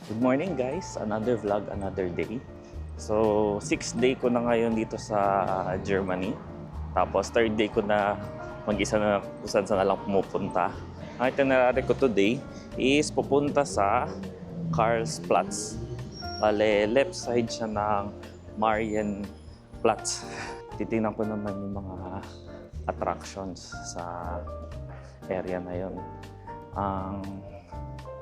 Good morning guys, another vlog, another day. So, 6th day ko na ngayon dito sa Germany. Tapos 3rd day ko na mag-isa na kung saan na lang pumupunta. Ang itinerary ko today is pupunta sa Karlsplatz. Bale, left side siya ng Marienplatz. Titingnan ko naman yung mga attractions sa area na yun. Ang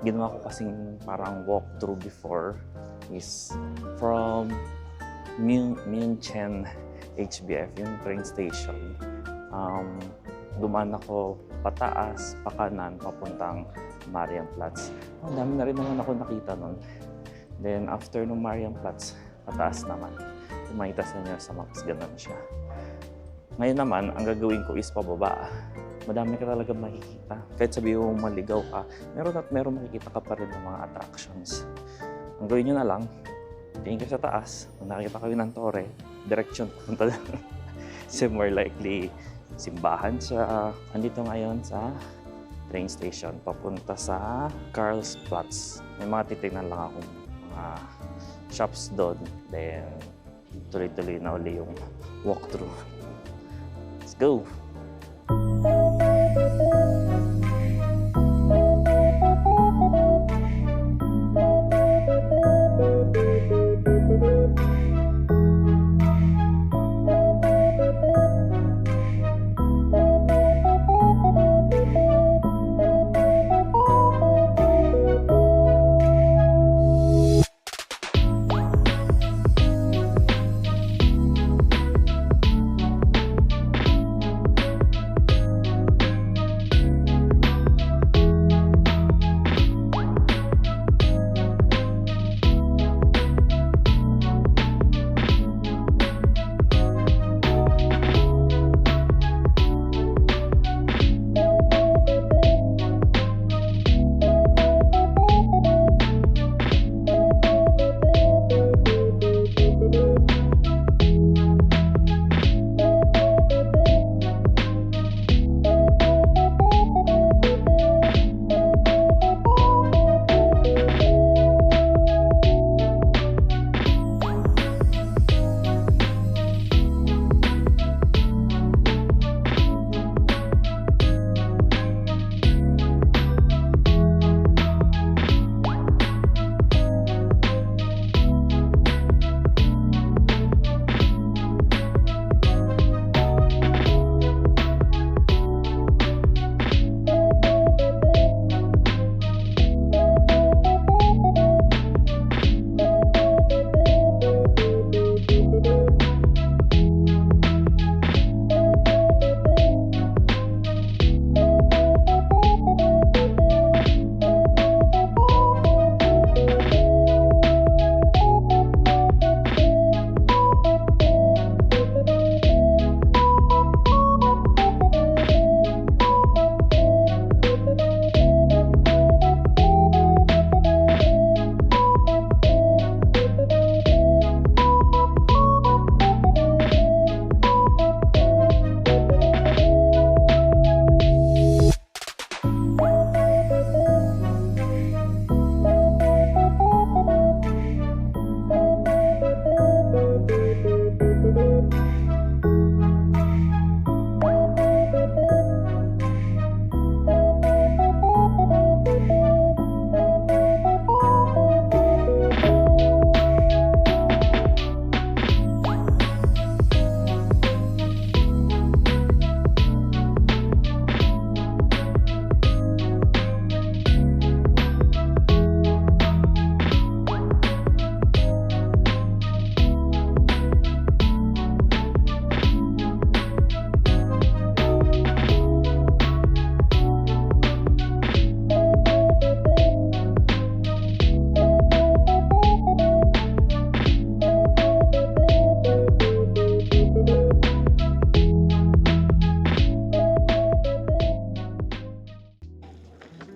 ginawa ko kasing parang walkthrough before is from München HBF, yung train station. Dumaan ako pataas, pakanan, papuntang Marienplatz. Ang dami na rin naman ako nakita nun. Then after nung Marienplatz, pataas naman. Kumahitas na niya sa Max, ganun siya. Ngayon naman, ang gagawin ko is pababa. Madami ka talaga makikita. Kahit sabihin mo maligaw ka, meron at meron makikita ka pa rin ng mga attractions. Ang gawin nyo na lang, tingin ka sa taas, kung nakikita kayo ng tore, direction punta doon. So more likely, simbahan siya. Andito ngayon sa train station, papunta sa Karlsplatz. May mga titignan lang akong mga shops doon. Then, tuloy-tuloy na uli yung walkthrough. Let's go!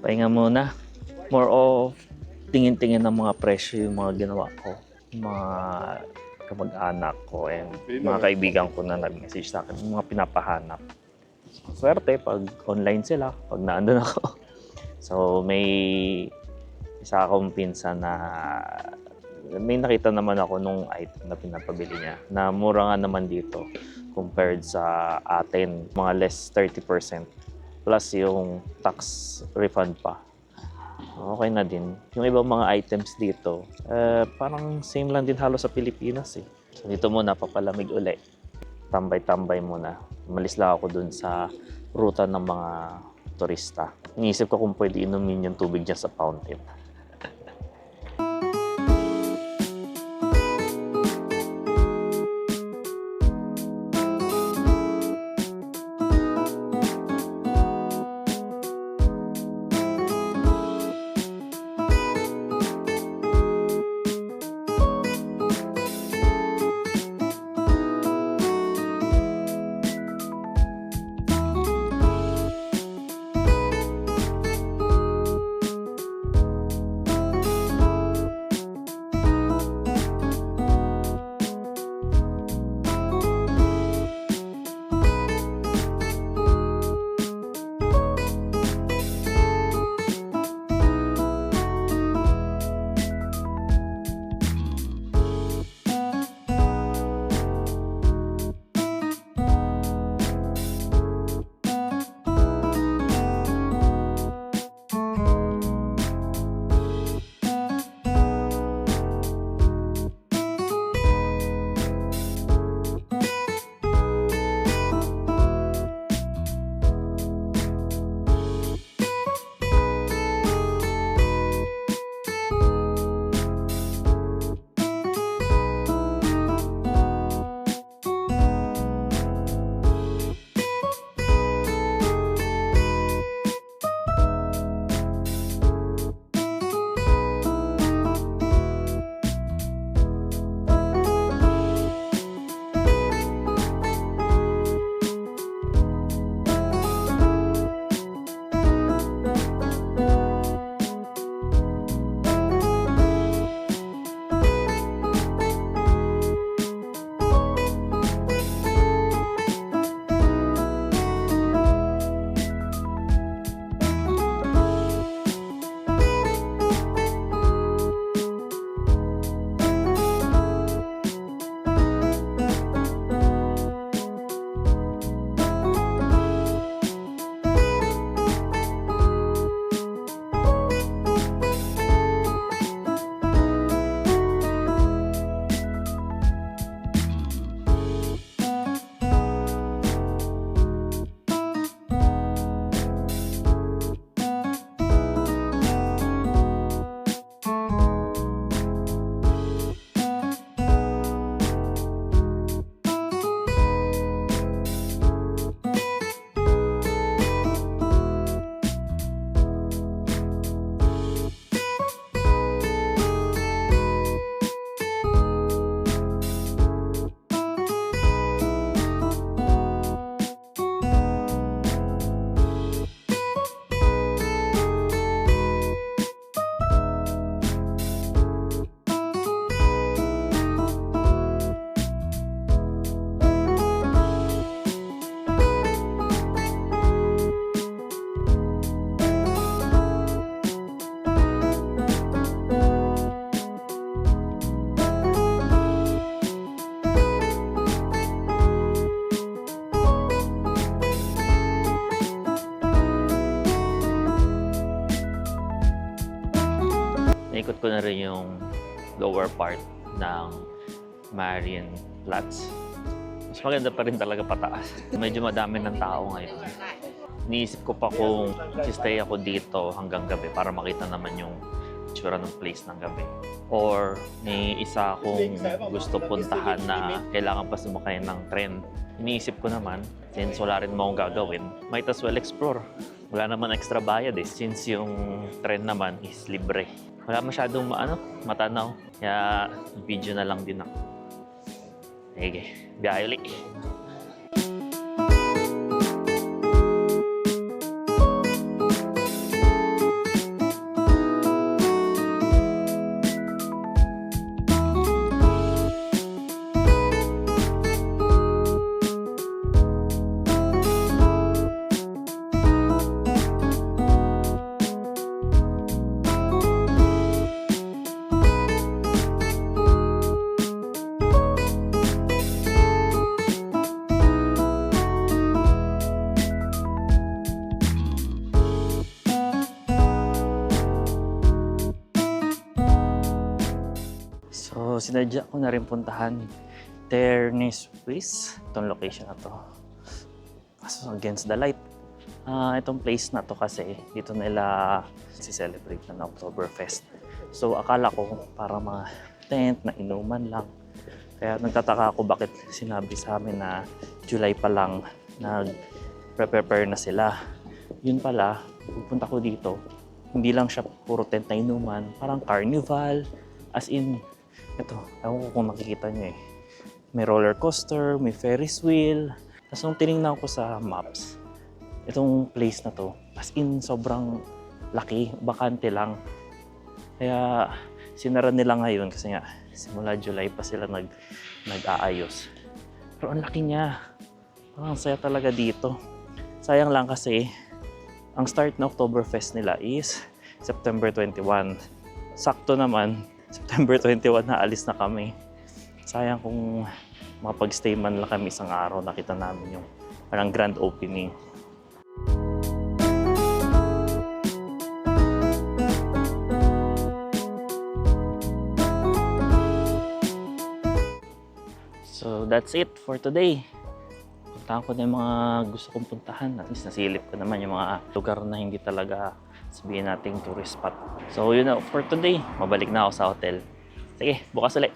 Pahinga muna. More of tingin-tingin ng mga presyo yung mga ginawa ko. Yung mga kamag-anak ko and mga kaibigan ko na nag-message sa akin, yung mga pinapahanap. Swerte pag online sila, pag naandun ako. So may isa akong pinsan na may nakita naman ako nung item na pinapabili niya na mura nga naman dito compared sa atin, mga less 30% plus yung tax refund pa. Okay na din. Yung ibang mga items dito, parang same lang din halos sa Pilipinas eh. So dito muna, papalamig uli. Tambay-tambay muna. Umalis lang ako dun sa ruta ng mga turista. Iniisip ko kung pwede inumin yung tubig dyan sa fountain. Naikot ko na rin yung lower part ng Marian Platz. Mas maganda pa rin talaga pataas. Medyo madami ng tao ngayon. Iniisip ko pa kung stay ako dito hanggang gabi para makita naman yung itsura ng place ng gabi. Or may isa akong gusto puntahan na kailangan pa sumakay ng tren. Iniisip ko naman, since wala rin mo akong gagawin, might as well explore. Wala naman extra bayad eh, since yung tren naman is libre. Wala masyadong matanaw. Kaya video na lang din ako. Sige, biyahe ulit. So, sinadya ko na rin puntahan Terrace Swiss. Itong location na to. Kaso against the light. Itong place na to kasi dito nila si-celebrate na Oktoberfest. So, akala ko para mga tent na inuman lang. Kaya nagtataka ako bakit sinabi sa amin na July pa lang nag-prepare na sila. Yun pala, pupunta ko dito, hindi lang siya puro tent na inuman, parang carnival, as in, ito, ewan ko kung makikita nyo eh. May roller coaster, may Ferris wheel. Tapos nung tinignan ko sa maps, itong place na to, as in sobrang laki, bakante lang. Kaya sinara nila ngayon kasi nga simula July pa sila nag-aayos. Pero ang laki niya. Parang saya talaga dito. Sayang lang kasi ang start na Oktoberfest nila is September 21. Sakto naman, September 21 na alis na kami. Sayang kung makapag-stay man lang kami isang araw, nakita namin yung parang grand opening. So that's it for today. Puntahan ko na yung mga gusto kong puntahan. At least nasilip ko naman yung mga lugar na hindi talaga sabihin nating tourist spot. So yun na for today. Mabalik na ako sa hotel. Sige, bukas ulit.